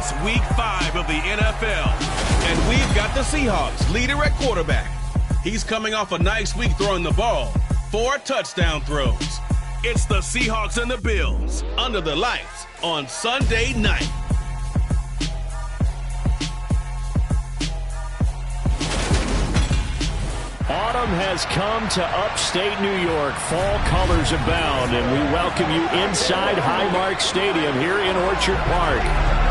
It's week 5 of the NFL, and we've got the Seahawks leader at quarterback. He's coming off a nice week throwing the ball, 4 touchdown throws. It's the Seahawks and the Bills under the lights on Sunday night. Autumn has come to upstate New York. Fall colors abound, and we welcome you inside Highmark Stadium here in Orchard Park.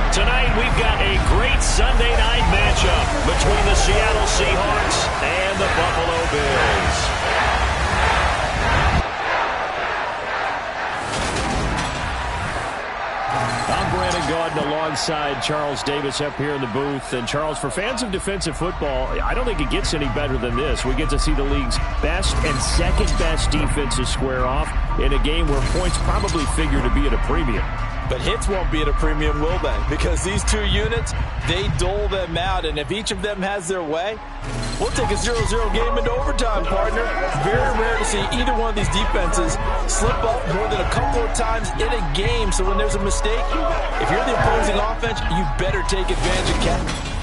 Tonight, we've got a great Sunday night matchup between the Seattle Seahawks and the Buffalo Bills. I'm Brandon Gaudin alongside Charles Davis up here in the booth. And Charles, for fans of defensive football, I don't think it gets any better than this. We get to see the league's best and second best defenses square off in a game where points probably figure to be at a premium. But hits won't be at a premium, will they? Because these two units, they dole them out. And if each of them has their way, we'll take a 0-0 game into overtime, partner. Very rare to see either one of these defenses slip up more than a couple of times in a game. So when there's a mistake, if you're the opposing offense, you better take advantage of catch.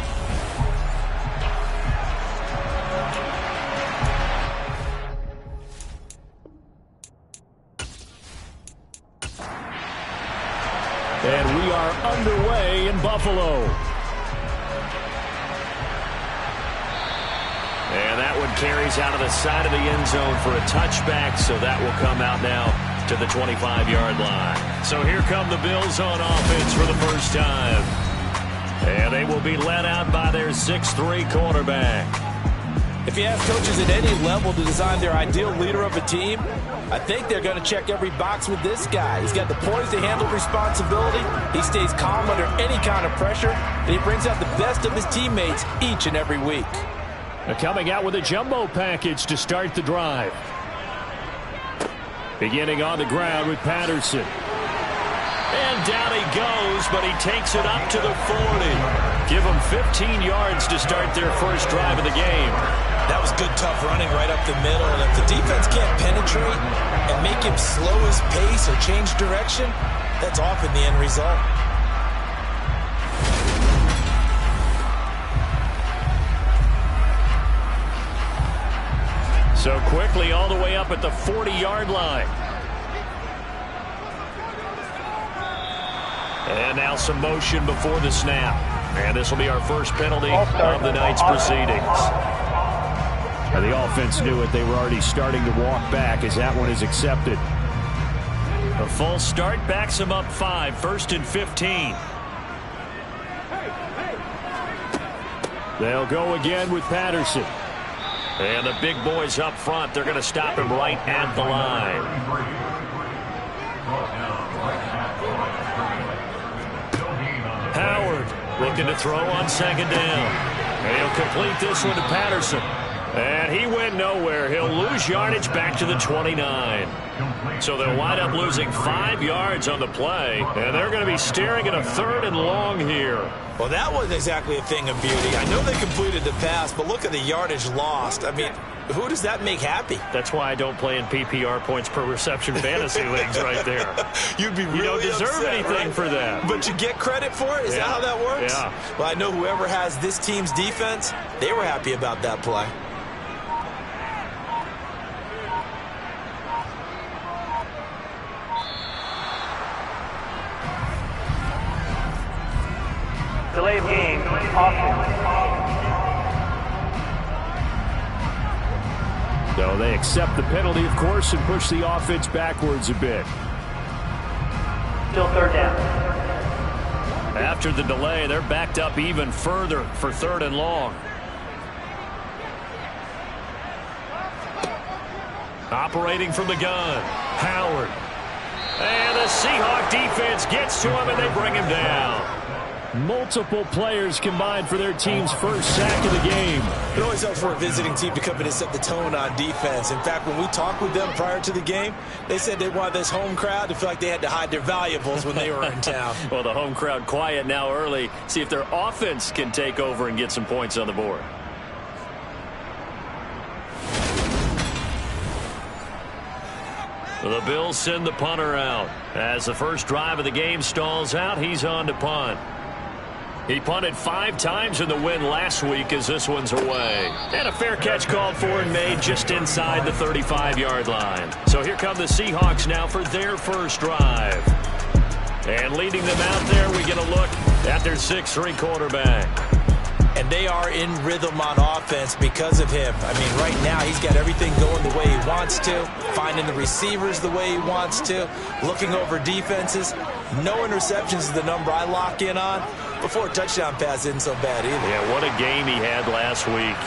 And we are underway in Buffalo. And that one carries out of the side of the end zone for a touchback, so that will come out now to the 25-yard line. So here come the Bills on offense for the first time. And they will be led out by their 6'3" quarterback. If you ask coaches at any level to design their ideal leader of a team, I think they're going to check every box with this guy. He's got the poise to handle responsibility. He stays calm under any kind of pressure, and he brings out the best of his teammates each and every week. Coming out with a jumbo package to start the drive. Beginning on the ground with Patterson. And down he goes, but he takes it up to the 40. Give him 15 yards to start their first drive of the game. That was good, tough running right up the middle. And if the defense can't penetrate and make him slow his pace or change direction, that's often the end result. So quickly all the way up at the 40-yard line. And now some motion before the snap. And this will be our first penalty of the night's proceedings. And the offense knew it. They were already starting to walk back as that one is accepted. A full start backs them up 5, 1st and 15. They'll go again with Patterson. And the big boys up front, they're going to stop him right at the line. Howard looking to throw on second down. And he'll complete this one to Patterson. And he went nowhere. He'll lose yardage back to the 29. So they'll wind up losing 5 yards on the play. And they're going to be staring at a 3rd and long here. Well, that wasn't exactly a thing of beauty. I know they completed the pass, but look at the yardage lost. I mean, who does that make happy? That's why I don't play in PPR points per reception fantasy leagues right there. You'd be really You don't deserve upset, anything right? for that. But you get credit for it? Is that how that works? Yeah. Well, I know whoever has this team's defense, they were happy about that play. Delay of game, offense. So they accept the penalty, of course, and push the offense backwards a bit. Still 3rd down. After the delay, they're backed up even further for 3rd and long. Operating from the gun, Howard. And the Seahawk defense gets to him, and they bring him down. Multiple players combined for their team's first sack of the game. It always helps for a visiting team to come in and set the tone on defense. In fact, when we talked with them prior to the game, they said they wanted this home crowd to feel like they had to hide their valuables when they were in town. Well, the home crowd quiet now early. See if their offense can take over and get some points on the board. The Bills send the punter out. As the first drive of the game stalls out, he's on to punt. He punted 5 times in the win last week as this one's away. And a fair catch called for and made just inside the 35-yard line. So here come the Seahawks now for their first drive. And leading them out there, we get a look at their 6'3" quarterback. And they are in rhythm on offense because of him. I mean, right now he's got everything going the way he wants to, finding the receivers the way he wants to, looking over defenses. No interceptions is the number I lock in on. Before a touchdown pass isn't so bad either. Yeah, what a game he had last week.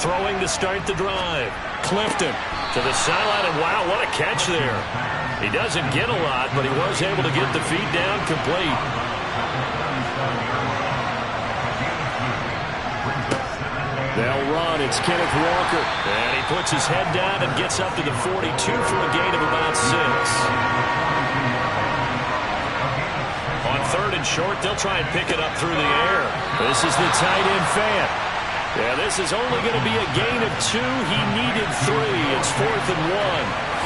Throwing to start the drive. Clifton to the sideline, and wow, what a catch there. He doesn't get a lot, but he was able to get the feet down complete. They'll run. It's Kenneth Walker. And he puts his head down and gets up to the 42 for a gain of about 6. On 3rd and short, they'll try and pick it up through the air. This is the tight end Fant. Yeah, this is only going to be a gain of 2. He needed 3. It's 4th and 1.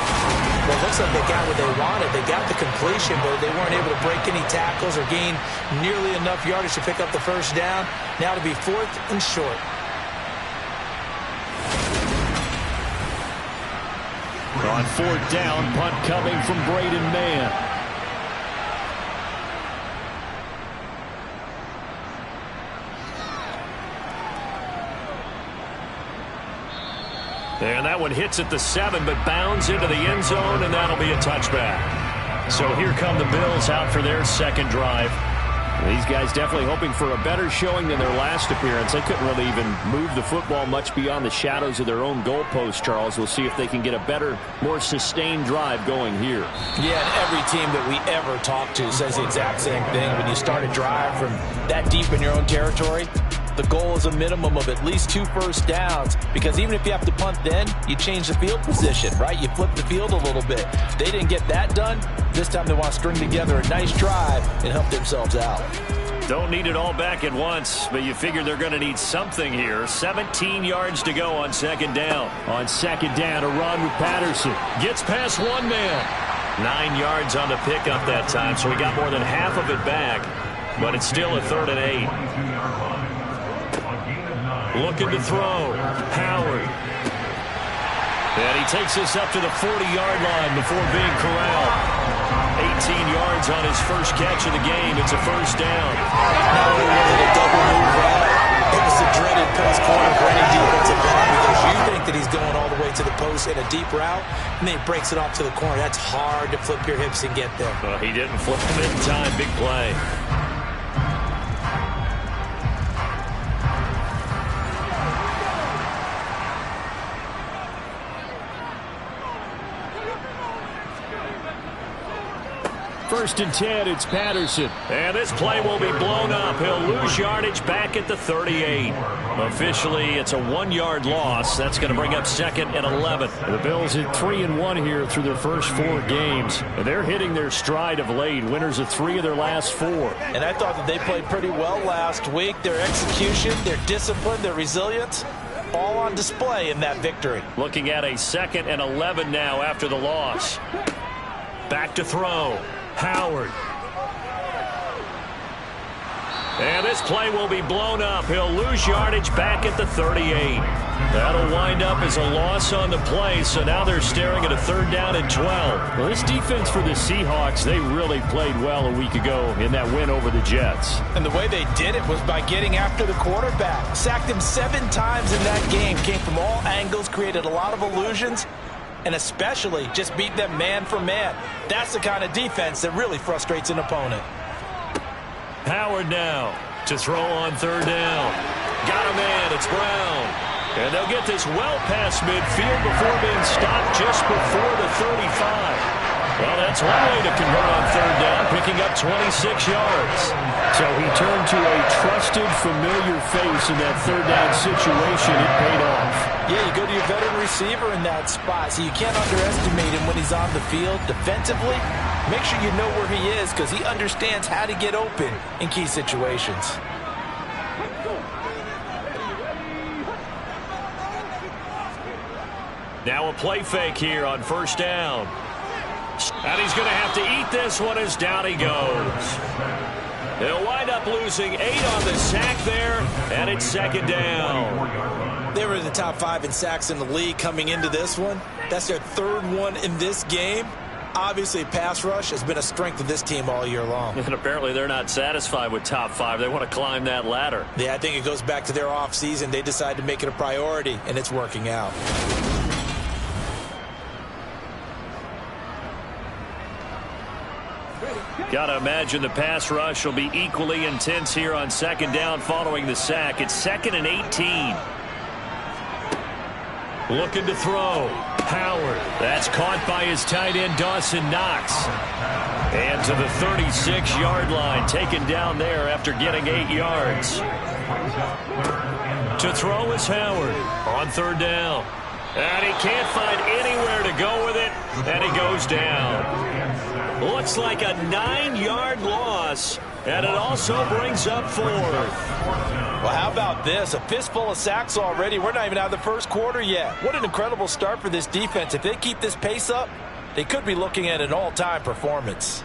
Well, it looks like they got what they wanted. They got the completion, but they weren't able to break any tackles or gain nearly enough yardage to pick up the first down. Now to be 4th and short. On 4th down, punt coming from Braden Mann. And that one hits at the 7, but bounds into the end zone, and that'll be a touchback. So here come the Bills out for their second drive. These guys definitely hoping for a better showing than their last appearance. They couldn't really even move the football much beyond the shadows of their own goalpost, Charles. We'll see if they can get a better, more sustained drive going here. Yeah, and every team that we ever talk to says the exact same thing. When you start a drive from that deep in your own territory, the goal is a minimum of at least 2 first downs, because even if you have to punt then, you change the field position, right? You flip the field a little bit. They didn't get that done. This time they want to string together a nice drive and help themselves out. Don't need it all back at once, but you figure they're going to need something here. 17 yards to go on 2nd down. On 2nd down, a run with Patterson. Gets past one man. 9 yards on the pickup that time, so he got more than half of it back. But it's still a 3rd and 8. Looking to throw. Howard. And he takes this up to the 40-yard line before being corralled. 18 yards on his first catch of the game. It's a first down. Not only was it a double move route, it was a dreaded post corner for any defensive line, because you think that he's going all the way to the post in a deep route, and then he breaks it off to the corner. That's hard to flip your hips and get there. Well, he didn't flip him in time. Big play. First and 10, it's Patterson. And this play will be blown up. He'll lose yardage back at the 38. Officially, it's a 1-yard loss. That's going to bring up 2nd and 11. The Bills at 3-1 here through their first 4 games. And they're hitting their stride of late. Winners of 3 of their last 4. And I thought that they played pretty well last week. Their execution, their discipline, their resilience, all on display in that victory. Looking at a 2nd and 11 now after the loss. Back to throw. Howard. And this play will be blown up. He'll lose yardage back at the 38. That'll wind up as a loss on the play, so now they're staring at a 3rd down and 12. Well, this defense for the Seahawks, they really played well a week ago in that win over the Jets. And the way they did it was by getting after the quarterback. Sacked him 7 times in that game. Came from all angles, created a lot of illusions, and especially just beat them man for man. That's the kind of defense that really frustrates an opponent. Howard now to throw on 3rd down. Got a man, it's Brown. And they'll get this well past midfield before being stopped just before the 35. Well, that's one way to convert on 3rd down, picking up 26 yards. So he turned to a trusted, familiar face in that 3rd down situation. It paid off. Yeah, you go to your veteran receiver in that spot, so you can't underestimate him when he's on the field. Defensively, make sure you know where he is, because he understands how to get open in key situations. Now a play fake here on 1st down. And he's going to have to eat this one as down he goes. They'll wind up losing 8 on the sack there, and it's second down. They were in the top 5 in sacks in the league coming into this one. That's their 3rd one in this game. Obviously, pass rush has been a strength of this team all year long. And apparently they're not satisfied with top 5. They want to climb that ladder. Yeah, I think it goes back to their offseason. They decided to make it a priority, and it's working out. Got to imagine the pass rush will be equally intense here on second down following the sack. It's 2nd and 18. Looking to throw. Howard. That's caught by his tight end, Dawson Knox. And to the 36-yard line, taken down there after getting 8 yards. To throw is Howard on 3rd down. And he can't find anywhere to go with it, and he goes down. Looks like a 9-yard loss, and it also brings up 4th. Well, how about this? A fistful of sacks already. We're not even out of the first quarter yet. What an incredible start for this defense. If they keep this pace up, they could be looking at an all-time performance.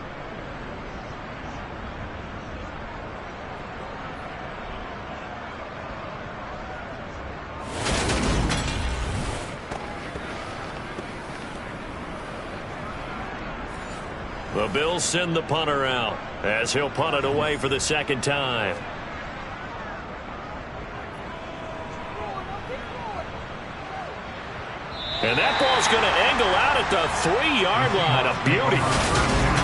The Bills send the punter out as he'll punt it away for the 2nd time. And that ball's going to angle out at the 3-yard line. A beauty.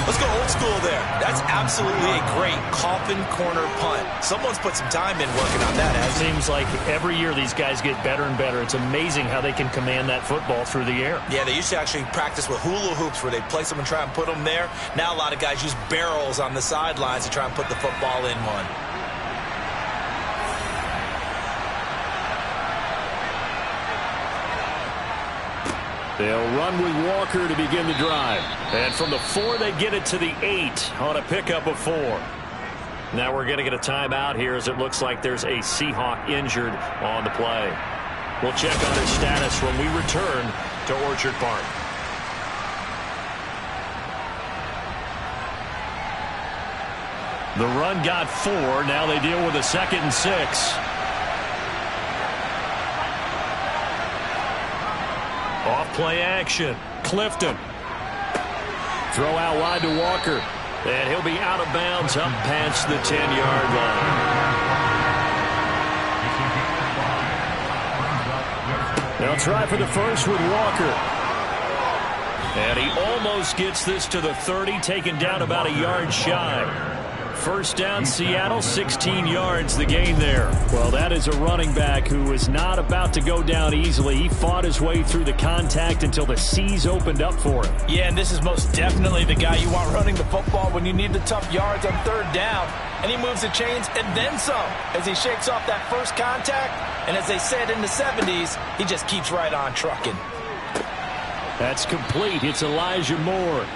Let's go old school there. That's absolutely a great coffin corner punt. Someone's put some time in working on that. It seems like every year these guys get better and better. It's amazing how they can command that football through the air. Yeah, they used to actually practice with hula hoops where they place them and try and put them there. Now a lot of guys use barrels on the sidelines to try and put the football in one. They'll run with Walker to begin the drive. And from the 4, they get it to the 8 on a pickup of 4. Now we're going to get a timeout here as it looks like there's a Seahawk injured on the play. We'll check on his status when we return to Orchard Park. The run got 4. Now they deal with a 2nd and 6. Off play action. Clifton. Throw out wide to Walker. And he'll be out of bounds up past the 10-yard line. They'll try for the first with Walker. And he almost gets this to the 30, taken down about a yard shy. First down, Seattle, 16 yards the gain there. Well, that is a running back who is not about to go down easily. He fought his way through the contact until the seas opened up for him. Yeah, and this is most definitely the guy you want running the football when you need the tough yards on 3rd down. And he moves the chains and then some as he shakes off that first contact. And as they said in the 70s, he just keeps right on trucking. That's complete. It's Elijah Moore.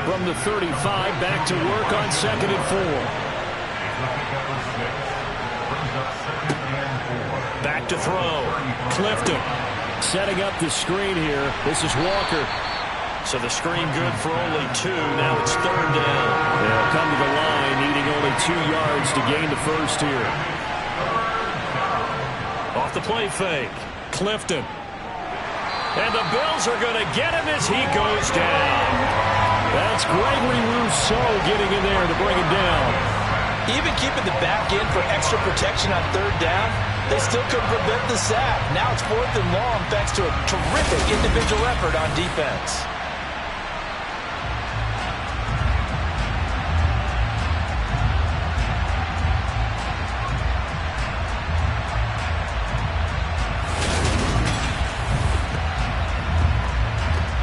From the 35, back to work on 2nd and 4. Back to throw. Clifton setting up the screen here. This is Walker. So the screen good for only 2. Now it's 3rd down. They'll come to the line, needing only 2 yards to gain the first here. Off the play fake. Clifton. And the Bills are going to get him as he goes down. That's Gregory Rousseau getting in there to bring him down. Even keeping the back end for extra protection on 3rd down, they still couldn't prevent the sack. Now it's 4th and long thanks to a terrific individual effort on defense.